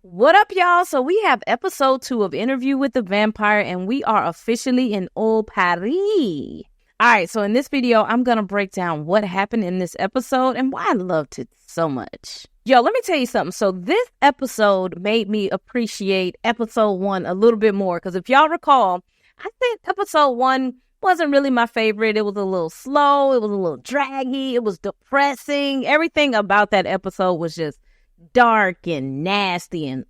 What up, y'all? So we have episode 2 of Interview with the Vampire, and we are officially in Old Paris. All right, so in this video, I'm going to break down what happened in this episode and why I loved it so much. Yo, let me tell you something. So this episode made me appreciate episode 1 a little bit more, because if y'all recall, I think episode 1 wasn't really my favorite. It was a little slow. It was a little draggy. It was depressing. Everything about that episode was just dark and nasty and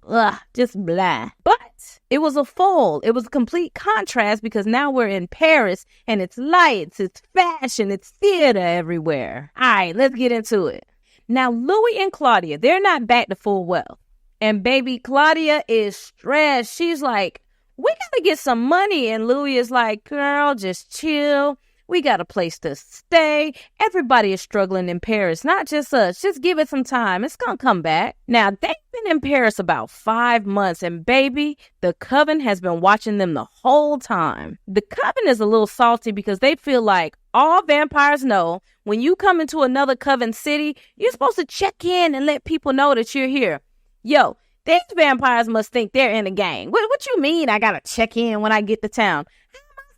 just blah. But it was a fall. It was a complete contrast because now we're in Paris and it's lights, it's fashion, it's theater everywhere. All right, let's get into it. Now, Louis and Claudia, they're not back to full wealth. And baby, Claudia is stressed. She's like, we gotta get some money. And Louis is like, girl, just chill. We got a place to stay. Everybody is struggling in Paris, not just us. Just give it some time. It's gonna come back. Now, they've been in Paris about 5 months, and baby, the Coven has been watching them the whole time. The Coven is a little salty because they feel like all vampires know when you come into another Coven city, you're supposed to check in and let people know that you're here. Yo, these vampires must think they're in a gang. What you mean I gotta check in when I get to town?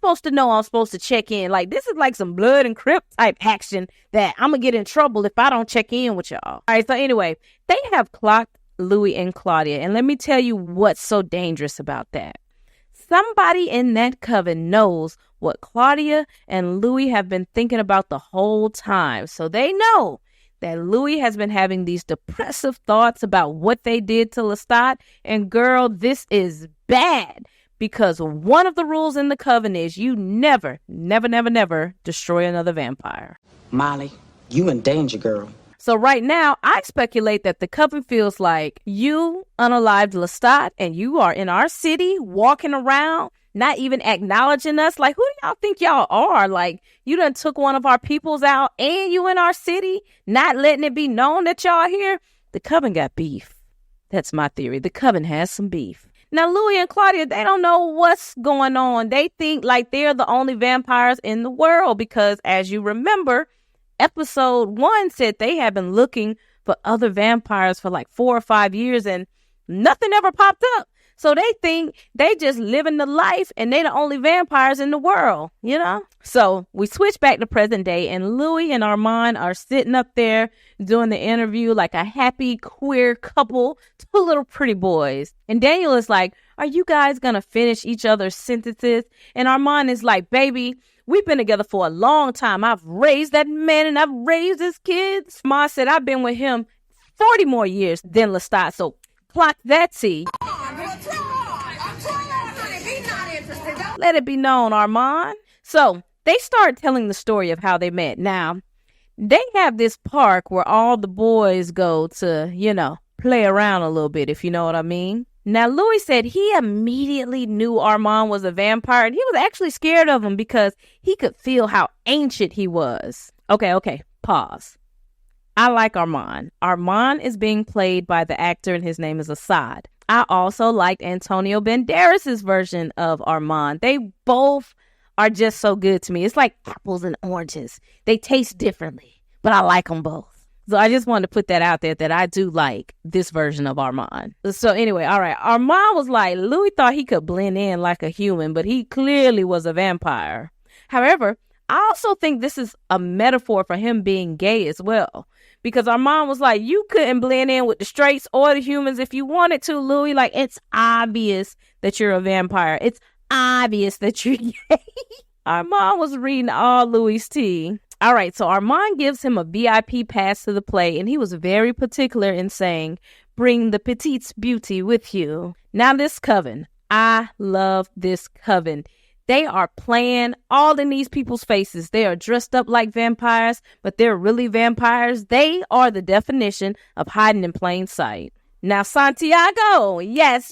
Supposed to know I'm supposed to check in? Like, this is like some blood and crip type action that I'm gonna get in trouble if I don't check in with y'all. All right, so anyway, they have clocked Louis and Claudia, and let me tell you what's so dangerous about that. Somebody in that Coven knows what Claudia and Louis have been thinking about the whole time, so they know that Louis has been having these depressive thoughts about what they did to Lestat, and girl, this is bad. Because one of the rules in the Coven is you never destroy another vampire. Molly, you in danger, girl. So right now, I speculate that the Coven feels like you unalived Lestat and you are in our city walking around, not even acknowledging us. Like, who do y'all think y'all are? Like, you done took one of our peoples out and you in our city, not letting it be known that y'all here? The Coven got beef. That's my theory. The Coven has some beef. Now, Louis and Claudia, they don't know what's going on. They think like they're the only vampires in the world because, as you remember, episode 1 said they have been looking for other vampires for like 4 or 5 years and nothing ever popped up. So they think they just living the life and they the only vampires in the world, you know? So we switch back to present day and Louis and Armand are sitting up there doing the interview like a happy queer couple, 2 little pretty boys. And Daniel is like, are you guys going to finish each other's sentences? And Armand is like, baby, we've been together for a long time. I've raised that man and I've raised his kids. Ma said I've been with him 40 more years than Lestat. So clock that T. Let it be known, Armand. So they start telling the story of how they met. Now, they have this park where all the boys go to, play around a little bit, if you know what I mean. Now, Louis said he immediately knew Armand was a vampire, and he was actually scared of him because he could feel how ancient he was. Okay, pause. I like Armand. Armand is being played by the actor, and his name is Assad. I also liked Antonio Banderas' version of Armand. They both are just so good to me. It's like apples and oranges. They taste differently, but I like them both. So I just wanted to put that out there that I do like this version of Armand. So anyway, all right. Armand was like, Louis thought he could blend in like a human, but he clearly was a vampire. However, I also think this is a metaphor for him being gay as well. Because Armand was like, you couldn't blend in with the straights or the humans if you wanted to, Louis. Like, it's obvious that you're a vampire. It's obvious that you're gay. Armand was reading all Louis' tea. All right, so Armand gives him a VIP pass to the play, and he was very particular in saying, bring the petite's beauty with you. Now this Coven, I love this Coven. They are playing all in these people's faces. They are dressed up like vampires, but they're really vampires. They are the definition of hiding in plain sight. Now, Santiago, yes.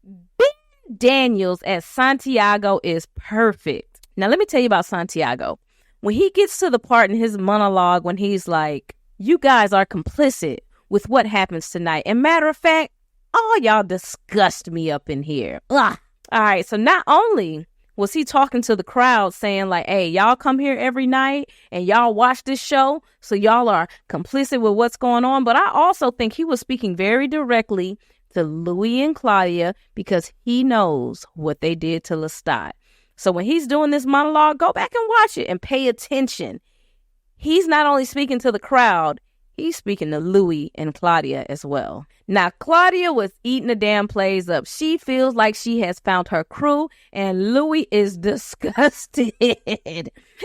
Ben Daniels as Santiago is perfect. Now, let me tell you about Santiago. When he gets to the part in his monologue when he's like, you guys are complicit with what happens tonight. And matter of fact, all y'all disgust me up in here. Ugh. All right, so not only was he talking to the crowd saying like, hey, y'all come here every night and y'all watch this show, so y'all are complicit with what's going on. But I also think he was speaking very directly to Louis and Claudia because he knows what they did to Lestat. So when he's doing this monologue, go back and watch it and pay attention. He's not only speaking to the crowd, he's speaking to Louis and Claudia as well. Now, Claudia was eating the damn plays up. She feels like she has found her crew, and Louis is disgusted.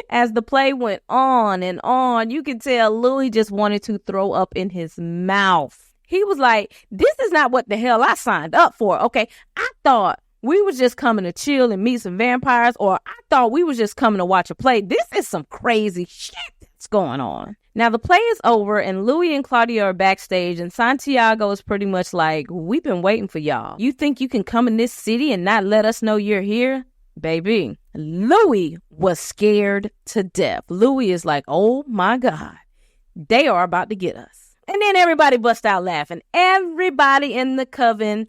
As the play went on and on, you could tell Louis just wanted to throw up in his mouth. He was like, this is not what the hell I signed up for, okay? I thought we was just coming to chill and meet some vampires, or I thought we was just coming to watch a play. This is some crazy shit that's going on. Now, the play is over, and Louis and Claudia are backstage, and Santiago is pretty much like, we've been waiting for y'all. You think you can come in this city and not let us know you're here? Baby, Louis was scared to death. Louis is like, oh my God, they are about to get us. And then everybody busts out laughing. Everybody in the coven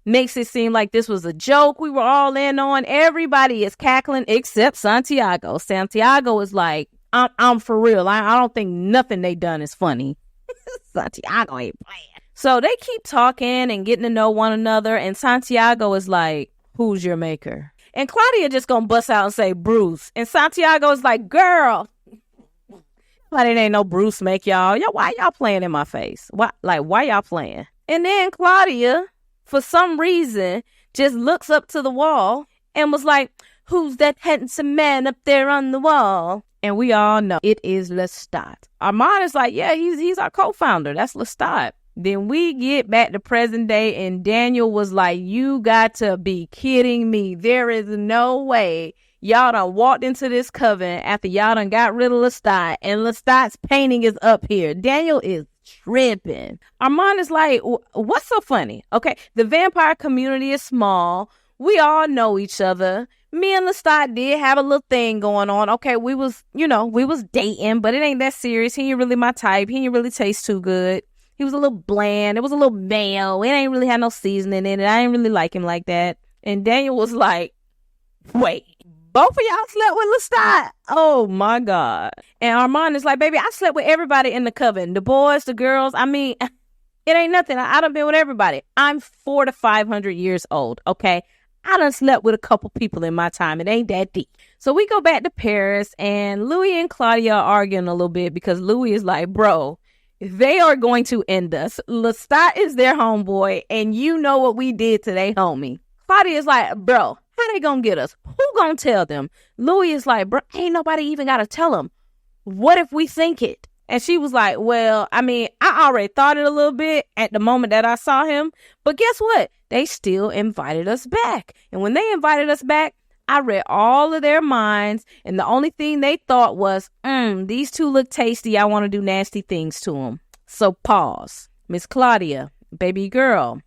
makes it seem like this was a joke we were all in on. Everybody is cackling except Santiago. Santiago is like, I'm for real. I don't think nothing they done is funny. Santiago ain't playing. So they keep talking and getting to know one another. And Santiago is like, who's your maker? And Claudia just gonna bust out and say, Bruce. And Santiago is like, girl, but it ain't no Bruce make y'all. Why y'all playing in my face? Why y'all playing? And then Claudia, for some reason, just looks up to the wall and was like, who's that handsome man up there on the wall? And we all know it is Lestat. Armand is like, yeah, he's our co-founder. That's Lestat. Then we get back to present day, and Daniel was like, you got to be kidding me. There is no way y'all done walked into this coven after y'all done got rid of Lestat, and Lestat's painting is up here. Daniel is tripping. Armand is like, what's so funny? Okay, the vampire community is small. We all know each other. Me and Lestat did have a little thing going on. Okay, we was dating, but it ain't that serious. He ain't really my type. He ain't really taste too good. He was a little bland. It was a little male. It ain't really had no seasoning in it. I ain't really like him like that. And Daniel was like, wait, both of y'all slept with Lestat? Oh my God. And Armand is like, baby, I slept with everybody in the coven. The boys, the girls. I mean, it ain't nothing. I done been with everybody. I'm 400 to 500 years old, okay? I done slept with a couple people in my time. It ain't that deep. So we go back to Paris, and Louis and Claudia are arguing a little bit because Louis is like, bro, they are going to end us. Lestat is their homeboy, and you know what we did to their homie. Claudia is like, bro, how they gonna get us? Who gonna tell them? Louis is like, bro, ain't nobody even gotta tell them. What if we think it? And she was like, well, I mean, I already thought it a little bit at the moment that I saw him. But guess what? They still invited us back. And when they invited us back, I read all of their minds. And the only thing they thought was, these two look tasty. I want to do nasty things to them. So pause. Miss Claudia, baby girl,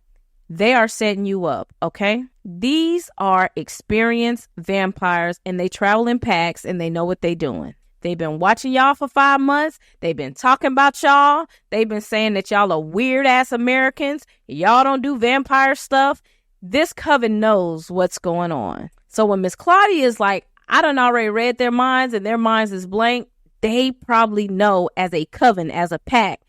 they are setting you up, okay? These are experienced vampires, and they travel in packs, and they know what they're doing. They've been watching y'all for 5 months. They've been talking about y'all. They've been saying that y'all are weird-ass Americans. Y'all don't do vampire stuff. This coven knows what's going on. So when Miss Claudia is like, I done already read their minds and their minds is blank, they probably know as a coven, as a pack,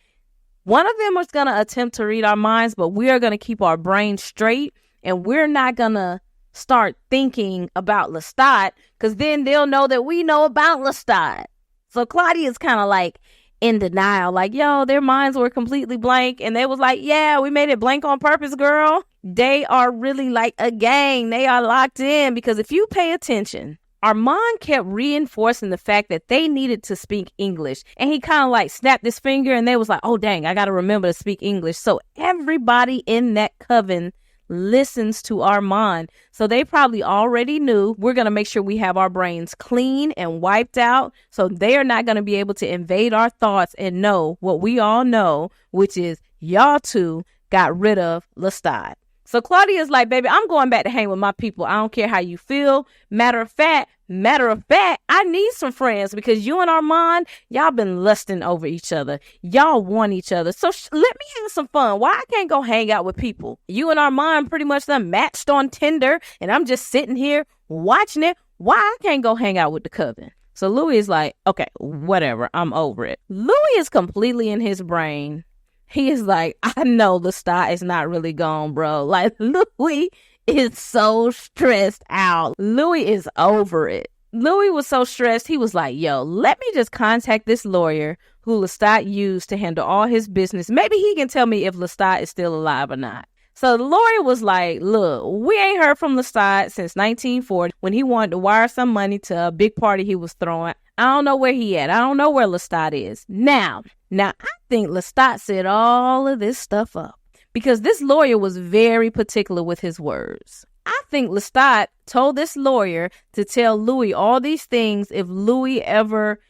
one of them is going to attempt to read our minds, but we are going to keep our brains straight, and we're not going to start thinking about Lestat, because then they'll know that we know about Lestat. So Claudia's kind of like in denial, like, yo, their minds were completely blank. And they was like, yeah, we made it blank on purpose, girl. They are really like a gang. They are locked in, because if you pay attention, Armand kept reinforcing the fact that they needed to speak English. And he kind of like snapped his finger, and they was like, oh, dang, I got to remember to speak English. So everybody in that coven listens to Armand. So they probably already knew we're going to make sure we have our brains clean and wiped out. So they are not going to be able to invade our thoughts and know what we all know, which is y'all two got rid of Lestat. So Claudia's like, baby, I'm going back to hang with my people. I don't care how you feel. Matter of fact, I need some friends, because you and Armand, y'all been lusting over each other. Y'all want each other. So let me have some fun. Why I can't go hang out with people? You and Armand pretty much done matched on Tinder, and I'm just sitting here watching it. Why I can't go hang out with the Coven? So Louis is like, okay, whatever, I'm over it. Louis is completely in his brain. He is like, I know Lestat is not really gone, bro. Like, Louis is so stressed out. Louis is over it. Louis was so stressed, he was like, yo, let me just contact this lawyer who Lestat used to handle all his business. Maybe he can tell me if Lestat is still alive or not. So the lawyer was like, look, we ain't heard from Lestat since 1940 when he wanted to wire some money to a big party he was throwing. I don't know where he at. I don't know where Lestat is. Now, I think Lestat set all of this stuff up because this lawyer was very particular with his words. I think Lestat told this lawyer to tell Louis all these things if Louis ever,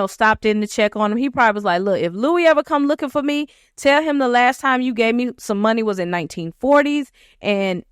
stopped in to check on him. He probably was like, look, if Louis ever come looking for me, tell him the last time you gave me some money was in 1940s. And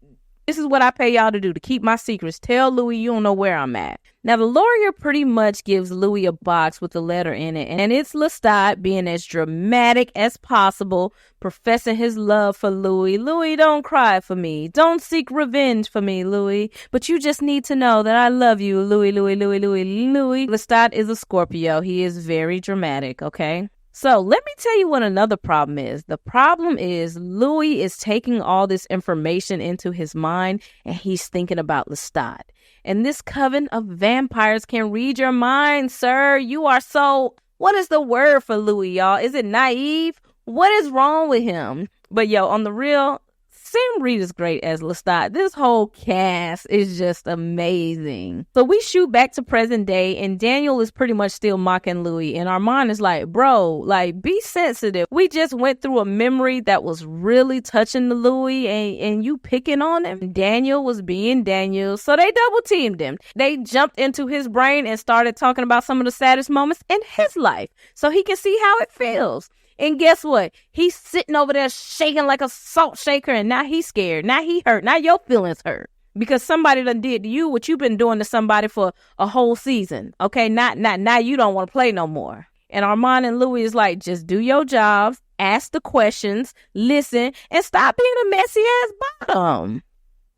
this is what I pay y'all to do, to keep my secrets. Tell Louis you don't know where I'm at. Now, the lawyer pretty much gives Louis a box with a letter in it. And it's Lestat being as dramatic as possible, professing his love for Louis. Louis, don't cry for me. Don't seek revenge for me, Louis. But you just need to know that I love you, Louis. Lestat is a Scorpio. He is very dramatic, okay? So let me tell you what another problem is. The problem is Louis is taking all this information into his mind and he's thinking about Lestat. And this coven of vampires can read your mind, sir. You are so... What is the word for Louis, y'all? Is it naive? What is wrong with him? But yo, on the real, Sam Reed is great as Lestat. This whole cast is just amazing. So we shoot back to present day and Daniel is pretty much still mocking Louis. And Armand is like, bro, like, be sensitive. We just went through a memory that was really touching to Louis and you picking on him. Daniel was being Daniel. So they double teamed him. They jumped into his brain and started talking about some of the saddest moments in his life so he can see how it feels. And guess what? He's sitting over there shaking like a salt shaker and now he's scared. Now he hurt. Now your feelings hurt. Because somebody done did to you what you've been doing to somebody for a whole season. Okay, now you don't want to play no more. And Armand and Louis is like, just do your jobs, ask the questions, listen, and stop being a messy ass bottom.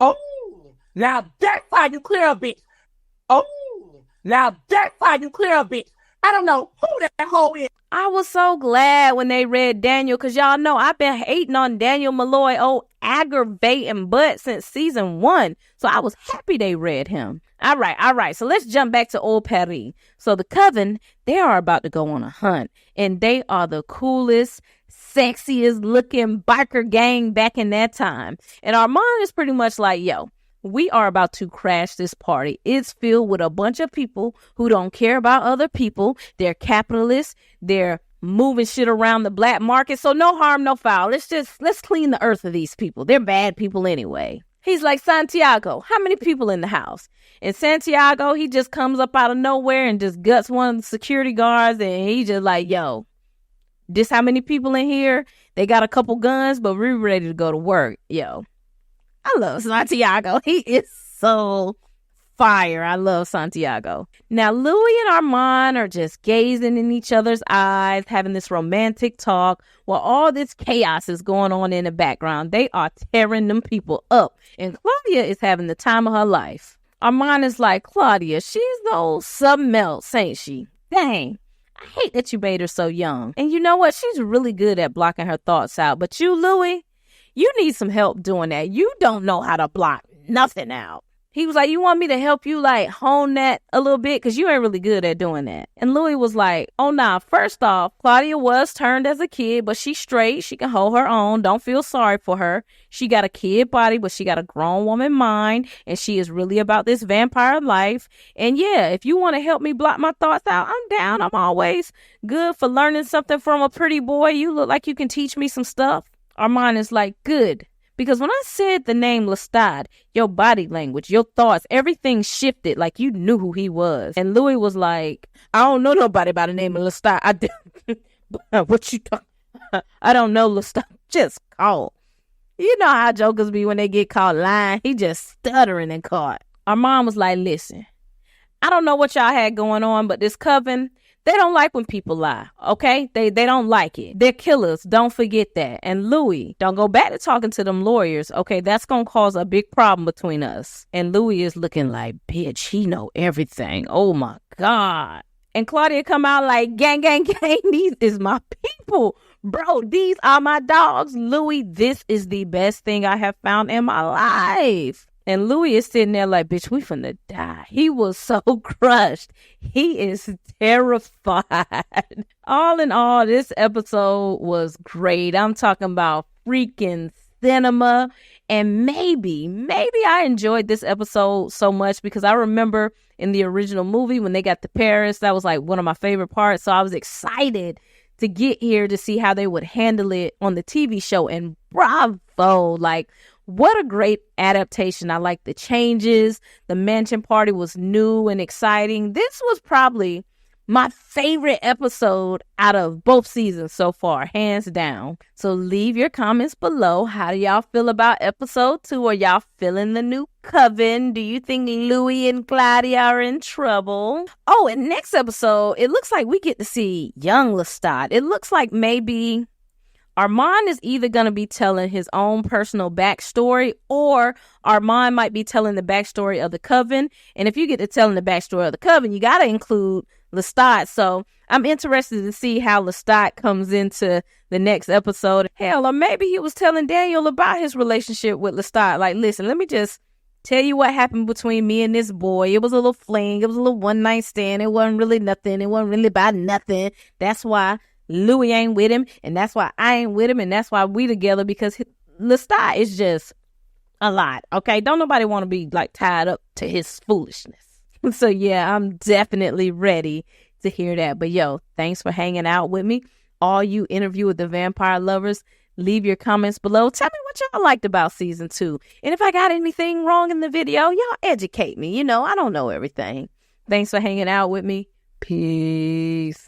Oh, now that's how you clear a bitch. Oh, now that's how you clear a bitch. I don't know who that hoe is. I was so glad when they read Daniel because y'all know I've been hating on Daniel Malloy, aggravating butt since season 1. So I was happy they read him. All right. So let's jump back to Old Paris. So the Coven, they are about to go on a hunt and they are the coolest, sexiest looking biker gang back in that time. And Armand is pretty much like, yo, we are about to crash this party. It's filled with a bunch of people who don't care about other people. They're capitalists. They're moving shit around the black market. So no harm, no foul. Let's clean the earth of these people. They're bad people anyway. He's like, Santiago, how many people in the house? And Santiago, he just comes up out of nowhere and just guts one of the security guards. And he just like, yo, this how many people in here? They got a couple guns, but we're ready to go to work. Yo. I love Santiago. He is so fire. I love Santiago. Now, Louis and Armand are just gazing in each other's eyes, having this romantic talk while all this chaos is going on in the background. They are tearing them people up. And Claudia is having the time of her life. Armand is like, Claudia, she's those something else, ain't she? Dang. I hate that you made her so young. And you know what? She's really good at blocking her thoughts out. But you, Louis, you need some help doing that. You don't know how to block nothing out. He was like, you want me to help you like hone that a little bit? Because you ain't really good at doing that. And Louis was like, oh, nah, first off, Claudia was turned as a kid, but she's straight. She can hold her own. Don't feel sorry for her. She got a kid body, but she got a grown woman mind. And she is really about this vampire life. And yeah, if you want to help me block my thoughts out, I'm down. I'm always good for learning something from a pretty boy. You look like you can teach me some stuff. Armand is like, good. Because when I said the name Lestat, your body language, your thoughts, everything shifted like you knew who he was. And Louis was like, I don't know nobody by the name of Lestat. I do. What you talking? I don't know Lestat. Just call. You know how jokers be when they get caught lying. He just stuttering and caught. Armand was like, listen, I don't know what y'all had going on, but this Coven, They don't like when people lie, okay? They don't like it. They're killers. Don't forget that. And Louis, don't go back to talking to them lawyers, okay? That's going to cause a big problem between us. And Louis is looking like, bitch, he know everything. Oh, my God. And Claudia come out like, gang, gang, gang, these is my people. Bro, these are my dogs. Louis, this is the best thing I have found in my life. And Louis is sitting there like, bitch, we finna die. He was so crushed. He is terrified. All in all, this episode was great. I'm talking about freaking cinema. And maybe I enjoyed this episode so much because I remember in the original movie when they got to Paris, that was like one of my favorite parts. So I was excited to get here to see how they would handle it on the TV show. And bravo, like, what a great adaptation. I like the changes. The mansion party was new and exciting. This was probably my favorite episode out of both seasons so far, hands down. So leave your comments below. How do y'all feel about episode 2? Are y'all feeling the new Coven? Do you think Louis and Claudia are in trouble? Oh, and next episode, it looks like we get to see young Lestat. It looks like maybe Armand is either going to be telling his own personal backstory or Armand might be telling the backstory of the Coven. And if you get to telling the backstory of the Coven, you got to include Lestat. So I'm interested to see how Lestat comes into the next episode. Hell, or maybe he was telling Daniel about his relationship with Lestat. Like, listen, let me just tell you what happened between me and this boy. It was a little fling. It was a little one night stand. It wasn't really nothing. It wasn't really about nothing. That's why Louis ain't with him, and that's why I ain't with him, and that's why we together, because Lestat is just a lot, okay? Don't nobody want to be, like, tied up to his foolishness. So, yeah, I'm definitely ready to hear that. But, yo, thanks for hanging out with me. All you Interview with the Vampire lovers, leave your comments below. Tell me what y'all liked about season 2. And if I got anything wrong in the video, y'all educate me. You know, I don't know everything. Thanks for hanging out with me. Peace.